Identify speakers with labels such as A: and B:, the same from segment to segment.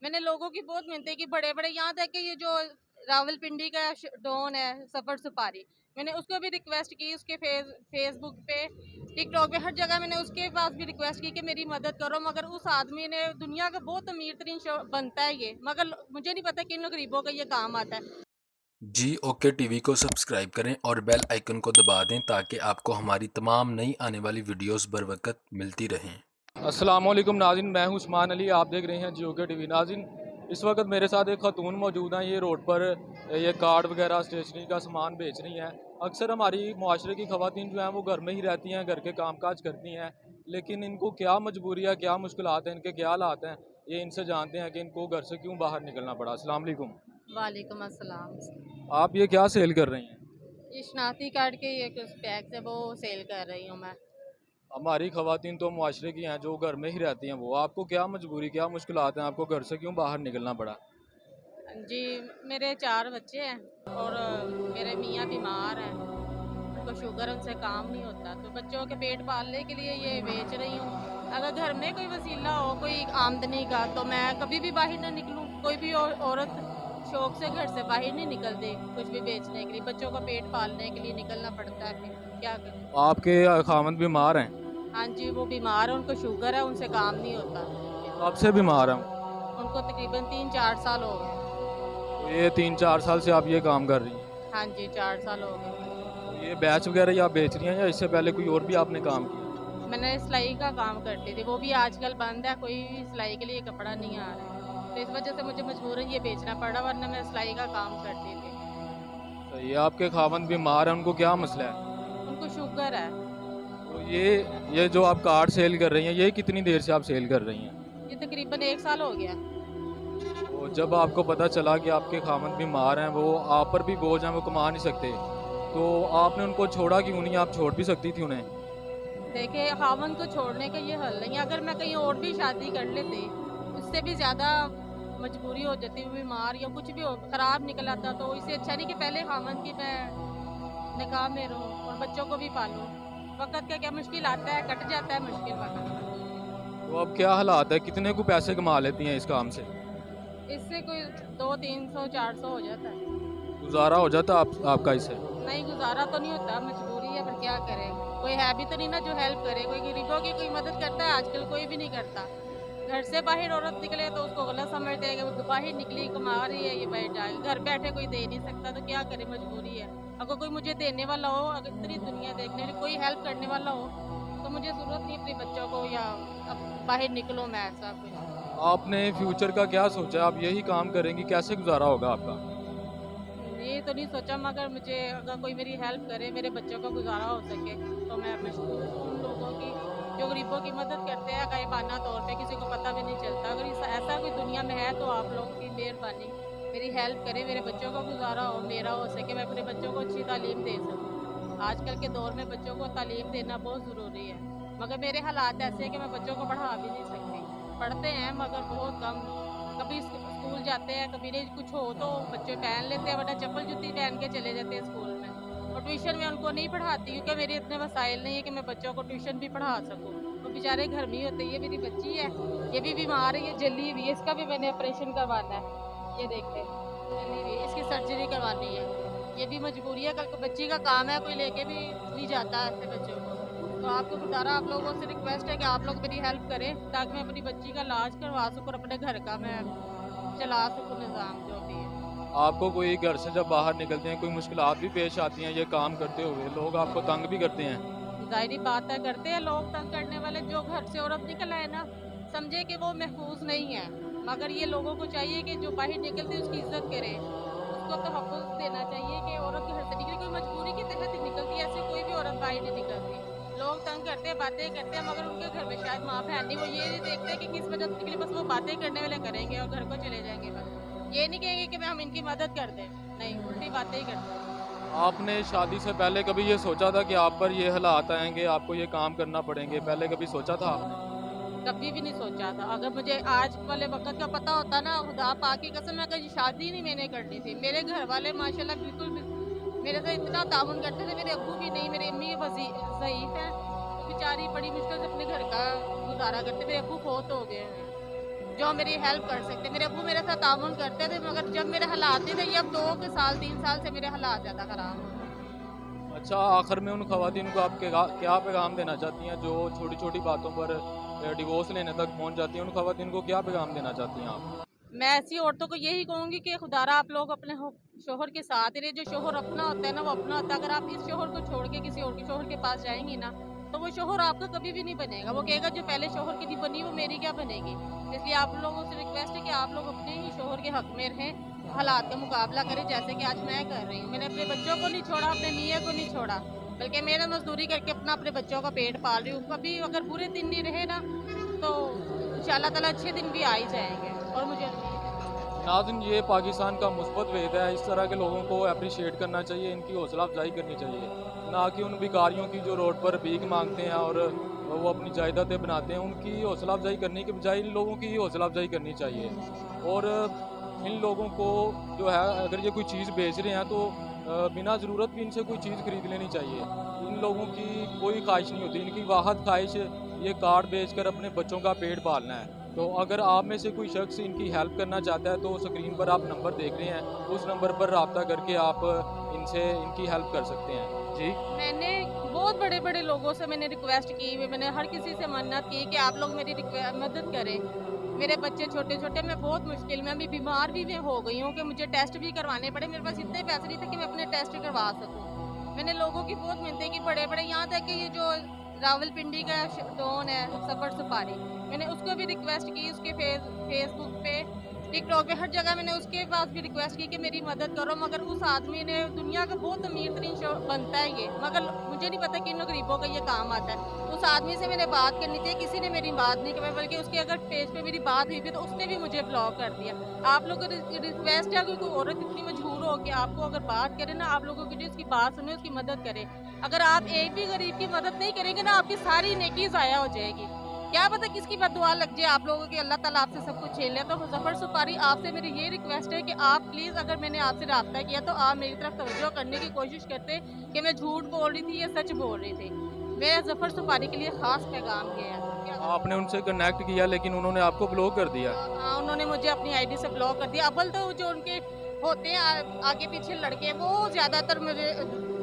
A: मैंने लोगों की बहुत मिन्नतें की, बड़े बड़े, यहाँ तक कि ये जो रावलपिंडी का डॉन है सफर सुपारी, मैंने उसको भी रिक्वेस्ट की, उसके फेसबुक पे, टिकटॉक पे, हर जगह मैंने उसके पास भी रिक्वेस्ट की कि मेरी मदद करो, मगर उस आदमी ने, दुनिया का बहुत अमीर तरीन शो बनता है ये, मगर मुझे नहीं पता किन गरीबों का ये काम आता है।
B: जी ओके टीवी को सब्सक्राइब करें और बेल आइकन को दबा दें ताकि आपको हमारी तमाम नई आने वाली वीडियोस बर वक्त मिलती रहें।
C: अस्सलामुअलैकुम नाज़रीन, मैं हूं उस्मान अली। आप देख रहे हैं जियो के टीवी। नाज़रीन, इस वक्त मेरे साथ एक खातून मौजूद हैं। ये रोड पर ये कार्ड वगैरह स्टेशनरी का सामान बेच रही हैं। अक्सर हमारी मुआशरे की ख़वातीन जो हैं वो घर में ही रहती हैं, घर के कामकाज करती हैं, लेकिन इनको क्या मजबूरी है, क्या मुश्किलात हैं, इनके क्या हालात हैं, ये इनसे जानते हैं कि इनको घर से क्यों बाहर निकलना पड़ा। अस्सलाम वालेकुम।
A: वालेकुम अस्सलाम।
C: आप ये क्या सेल कर रही हैं?
A: ये शनाख्ती कार्ड के ये कुछ टैक्स है वो सेल कर रही हूँ मैं।
C: हमारी ख़वातीन तो मुआशरे की हैं जो घर में ही रहती हैं, वो आपको क्या मजबूरी, क्या मुश्किलात हैं, आपको घर से क्यों बाहर निकलना पड़ा?
A: जी, मेरे 4 बच्चे हैं और मेरे मियाँ बीमार हैं, उनको शुगर, उनसे काम नहीं होता, तो बच्चों के पेट पालने के लिए ये बेच रही हूँ। अगर घर में कोई वसीला हो, कोई आमदनी का, तो मैं कभी भी बाहर ना निकलूँ। कोई भी औरत शौक से घर से बाहर नहीं निकलती कुछ भी बेचने के लिए, बच्चों का पेट पालने के लिए निकलना पड़ता है, फिर क्या करें।
C: आपके खामद बीमार हैं?
A: हाँ जी, वो बीमार है, उनको शुगर है, उनसे काम नहीं होता।
C: कब से बीमार हैं?
A: उनको तकरीबन 3-4 साल हो गए।
C: तो ये 3-4 साल से आप ये काम कर रही हैं?
A: हाँ जी, 4 साल हो गए।
C: तो ये बैच वगैरह या बेच रही हैं या इससे पहले कोई और भी आपने काम किया?
A: मैंने सिलाई का काम करती थी, वो भी आजकल बंद है, कोई भी सिलाई के लिए कपड़ा नहीं आ रहा है, तो इस वजह से मुझे मजबूरन ये बेचना पड़ा, वरना मैं सिलाई का काम करती थी।
C: तो ये आपके खामद बीमार हैं, उनको क्या मसला है?
A: उनको शुगर है।
C: तो ये जो आप कार्ड सेल कर रही हैं, ये कितनी देर से आप सेल कर रही हैं?
A: ये तकरीबन 1 साल हो गया।
C: तो जब आपको पता चला कि आपके खामद बीमार हैं, वो आप पर भी बोझ हैं, वो कमा नहीं सकते, तो आपने उनको छोड़ा क्यों नहीं? आप छोड़ भी सकती थी उन्हें।
A: देखिए, खामन को छोड़ने का ये हल नहीं है, अगर मैं कहीं और भी शादी कर लेती, उससे भी ज़्यादा मजबूरी हो जाती, बीमार या कुछ भी हो, ख़राब निकल आता, तो इससे अच्छा नहीं कि पहले खामन की मैं निकाह में रहूँ और बच्चों को भी पालूँ। वक़्त का क्या मुश्किल आता है, कट जाता है मुश्किल वक़्त।
C: तो अब क्या हालात है, कितने को पैसे कमा लेती हैं इस काम से?
A: इससे कोई 200-300-400 हो जाता है।
C: गुजारा हो जाता आपका इससे?
A: नहीं, गुज़ारा तो नहीं होता, मजबूरी है, पर क्या करें? कोई है भी तो नहीं ना जो हेल्प करे, कोई गरीबों की कोई मदद करता है, आजकल कोई भी नहीं करता। घर से बाहर औरत निकले तो उसको गलत समझते हैं कि वो बाहर निकली, कमा रही है, ये बैठ जाएगी। घर बैठे कोई दे नहीं सकता, तो क्या करे, मजबूरी है। अगर कोई मुझे देने वाला हो, अगर इतनी दुनिया देखने वाली, कोई हेल्प करने वाला हो, तो मुझे ज़रूरत नहीं अपने बच्चों को या अब बाहर निकलूँ मैं, ऐसा कुछ।
C: आपने फ्यूचर का क्या सोचा? आप यही काम करेंगी, कैसे गुजारा होगा आपका?
A: ये तो नहीं सोचा, मगर मुझे अगर कोई मेरी हेल्प करे, मेरे बच्चों का गुजारा हो सके, तो मैं मशहूर हूँ उन लोगों की जो गरीबों की मदद करते हैं गायबाना तौर पे, किसी को पता भी नहीं चलता। अगर ऐसा कोई दुनिया में है तो आप लोगों की मेहरबानी, मेरी हेल्प करे, मेरे बच्चों का गुजारा हो, मेरा हो सके, मैं अपने बच्चों को अच्छी तालीम दे सकूँ। आजकल के दौर में बच्चों को तालीम देना बहुत ज़रूरी है, मगर मेरे हालात ऐसे हैं कि मैं बच्चों को पढ़ा भी नहीं सकती। पढ़ते हैं मगर बहुत कम, कभी स्कूल जाते हैं, कभी नहीं, कुछ हो तो बच्चे पहन लेते हैं, वरना चप्पल जूती पहन के चले जाते हैं स्कूल में। और ट्यूशन में उनको नहीं पढ़ाती, क्योंकि मेरे इतने वसाइल नहीं है कि मैं बच्चों को ट्यूशन भी पढ़ा सकूँ। वो बेचारे घर में ही होते हैं। ये मेरी बच्ची है, ये भी बीमार है, ये जली हुई है, इसका भी मैंने ऑपरेशन करवाना है। ये देखते, जली हुई है, इसकी सर्जरी करवानी है। ये भी मजबूरी है, कल को बच्ची का काम है, कोई लेके भी नहीं जाता ऐसे बच्चों को। तो आपको गुजारा, आप लोगों से रिक्वेस्ट है कि आप लोग मेरी हेल्प करें, ताकि मैं अपनी बच्ची का इलाज करवा सकूँ और अपने घर का मैं चला सकूँ निज़ाम जो भी है।
C: आपको कोई घर से जब बाहर निकलते हैं, कोई मुश्किलात भी पेश आती हैं ये काम करते हुए? लोग आपको तंग भी करते हैं?
A: ज़ाहिर बात है, करते हैं लोग तंग करने वाले। जो घर से औरत निकल आए ना, समझे कि वो महफूज नहीं है, मगर ये लोगों को चाहिए कि जो बाहर निकलती है उसकी इज्जत करे, उसको तहफ़्फ़ुज़ देना चाहिए कि औरत घर से निकली, कोई मजबूरी के तहत ही निकलती है, ऐसे कोई भी औरत बाहर नहीं निकलती। लोग तंग करते हैं, बातें करते हैं, मगर उनके घर में शायद माँ बहन नहीं, वो ये नहीं देखते कि किस वजह से निकली, बस वो बातें करने वाले करेंगे और घर को चले जाएंगे बस। ये नहीं कहेंगे कि हम इनकी मदद कर दें, नहीं, उल्टी बातें ही करते हैं।
C: आपने शादी से पहले कभी ये सोचा था कि आप पर ये हालात आएँगे, आपको ये काम करना पड़ेंगे, पहले कभी सोचा था आपने?
A: कभी भी नहीं सोचा था। अगर मुझे आज वाले वक़्त का पता होता ना, खुदा पाक की कसम, मैं कभी शादी नहीं मैंने करनी थी। मेरे घर वाले माशाल्लाह बिल्कुल भी मेरे से इतना ताउन करते थे। मेरे अब्बू भी नहीं, मेरी अम्मी ज़ईफ़ हैं, तो बेचारी बड़ी मुश्किल से अपने घर का गुज़ारा करते। मेरे अब्बू फ़ौत हो गए हैं। जो मेरी हेल्प कर सकते। मेरे अब्बू मेरे साथ ताउन करते थे, मगर जब मेरे हालात नहीं थे, ये अब 2 साल 3 साल से मेरे हालात ज़्यादा ख़राब हैं।
C: अच्छा, आखिर में उन ख़वातीन को आप क्या पैगाम देना चाहती हैं जो छोटी-छोटी बातों पर डिवोर्स लेने तक पहुँच जाती हैं? उन ख़वातीन को क्या पैगाम देना चाहती हैं आप?
A: मैं ऐसी औरतों को यही कहूँगी कि खुदारा आप लोग अपने शोहर के साथ ही रहे। जो शोहर अपना होता है ना, वो अपना होता है। अगर आप इस शोहर को छोड़ के किसी और के शोहर के पास जाएंगी ना, तो वो शोहर आपका कभी भी नहीं बनेगा। वो कहेगा जो पहले शोहर की नहीं बनी वो मेरी क्या बनेगी। इसलिए आप लोगों से रिक्वेस्ट है कि आप लोग अपने ही शोहर के हक में रहें, हालात का मुकाबला करें, जैसे कि आज मैं कर रही हूँ। मैंने अपने बच्चों को नहीं छोड़ा, अपने मियाँ को नहीं छोड़ा, बल्कि मेहनत मजदूरी करके अपने बच्चों का पेट पाल रही हूँ। कभी अगर बुरे दिन नहीं रहे ना, तो इंशाल्लाह ताला अच्छे दिन भी आ ही जाएंगे। और मुझे
C: नाज़रीन, ये पाकिस्तान का मुस्बत वेद है। इस तरह के लोगों को अप्रिशिएट करना चाहिए, इनकी हौसला अफजाई करनी चाहिए, ना कि उन भिखारियों की जो रोड पर भीख मांगते हैं और वो अपनी जायदादें बनाते हैं। उनकी हौसला अफजाई करने के बजाय इन लोगों की हौसला अफजाई करनी चाहिए। और इन लोगों को जो है, अगर ये कोई चीज़ बेच रहे हैं तो बिना ज़रूरत भी इनसे कोई चीज़ खरीद लेनी चाहिए। इन लोगों की कोई ख्वाहिश नहीं होती, इनकी वाहद ख्वाहिश ये कार्ड बेचकर अपने बच्चों का पेट पालना है। तो अगर आप में से कोई शख्स इनकी हेल्प करना चाहता है तो स्क्रीन पर आप नंबर देख रहे हैं, उस नंबर पर रब्ता करके आप इनसे इनकी हेल्प कर सकते हैं। जी।
A: मैंने बहुत बड़े-बड़े लोगों से मैंने रिक्वेस्ट की, मैंने हर किसी से मन्नत की कि आप लोग मेरी मदद करें। मेरे बच्चे छोटे-छोटे, मैं बहुत मुश्किल में, अभी बीमार भी मैं हो गई हूँ कि मुझे टेस्ट भी करवाने पड़े। मेरे पास इतने पैसे नहीं थे कि मैं अपने टेस्ट करवा सकूँ। मैंने लोगों की बहुत मिन्नतें की, बड़े-बड़े, यहाँ तक कि ये जो रावलपिंडी का डॉन है सफर सुपारी, मैंने उसको भी रिक्वेस्ट की, उसके फेसबुक पे, टिकटॉक पे, हर जगह मैंने उसके पास भी रिक्वेस्ट की कि मेरी मदद करो। मगर उस आदमी ने, दुनिया का बहुत अमीर तरीन बनता है ये, मगर मुझे नहीं पता कि इन गरीबों का ये काम आता है। उस आदमी से मैंने बात करनी थी, किसी ने मेरी बात नहीं की, बल्कि उसके अगर पेज पे मेरी बात हुई भी तो उसने भी मुझे ब्लॉक कर दिया। आप लोगों को रिक्वेस्ट है कि कोई औरत इतनी मजबूर हो कि आपको अगर बात करे ना, आप लोगों की जो उसकी बात सुने, उसकी मदद करे। अगर आप एक भी गरीब की मदद नहीं करेंगे ना, आपकी सारी नेकी ज़ाया हो जाएगी। क्या पता किसकी बददुआ लग जाए आप लोगों की, अल्लाह ताला आपसे सब कुछ छीन ले। तो ज़फ़र सुपारी, आपसे मेरी ये रिक्वेस्ट है कि आप प्लीज़, अगर मैंने आपसे राब्ता किया तो आप मेरी तरफ तवज्जो करने की कोशिश करते कि मैं झूठ बोल रही थी या सच बोल रही थी। मेरा ज़फ़र सुपारी के लिए ख़ास पैगाम ये है।
C: आपने उनसे कनेक्ट किया लेकिन उन्होंने आपको ब्लॉक कर दिया।
A: हाँ, उन्होंने मुझे अपनी आईडी से ब्लॉक कर दिया। अव्वल तो जो उनके होते हैं आगे पीछे लड़के, वो ज़्यादातर मुझे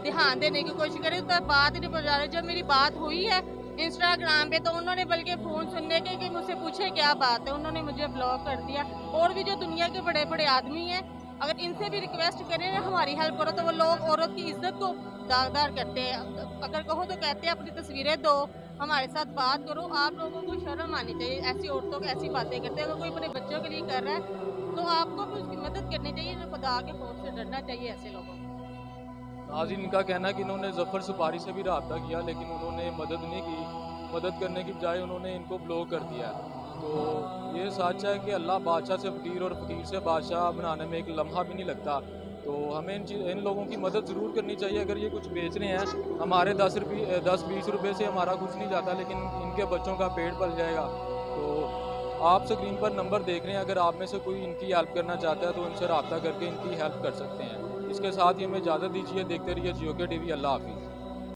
A: ध्यान देने की कोशिश करे, तो बात ही नहीं पहुँचा रहे। जब मेरी बात हुई है इंस्टाग्राम पे, तो उन्होंने बल्कि फ़ोन सुनने के कि मुझसे पूछे क्या बात है, उन्होंने मुझे ब्लॉक कर दिया। और भी जो दुनिया के बड़े बड़े आदमी हैं, अगर इनसे भी रिक्वेस्ट करें ना हमारी हेल्प करो, तो वो लोग औरत की इज्जत को दागदार करते हैं। अगर कहो तो कहते हैं अपनी तस्वीरें दो, हमारे साथ बात करो। आप लोगों को शर्म आनी चाहिए ऐसी औरतों को ऐसी बातें करते हैं। अगर कोई अपने बच्चों के लिए कर रहा है तो आपको भी उसकी मदद करनी चाहिए, तो खुदा के खौफ से डरना चाहिए ऐसे लोगों को।
C: नाज़रीन, इनका कहना है कि इन्होंने ज़फ़र सुपारी से भी रब्ता किया लेकिन उन्होंने मदद नहीं की। मदद करने की बजाय उन्होंने इनको ब्लॉक कर दिया। तो ये सच है कि अल्लाह बादशाह से फ़कीर और फ़कीर से बादशाह बनाने में एक लम्हा भी नहीं लगता। तो हमें इन लोगों की मदद ज़रूर करनी चाहिए। अगर ये कुछ बेच रहे हैं, हमारे 10-20 रुपये से हमारा कुछ नहीं जाता, लेकिन इनके बच्चों का पेट पल जाएगा। तो आप स्क्रीन पर नंबर देख रहे हैं, अगर आप में से कोई इनकी हेल्प करना चाहता है तो इनसे रब्ता करके इनकी हेल्प कर सकते हैं। इसके साथ ही हमें इजाज़त दीजिए। देखते रहिए GOK TV। अल्लाह हाफ़िज़।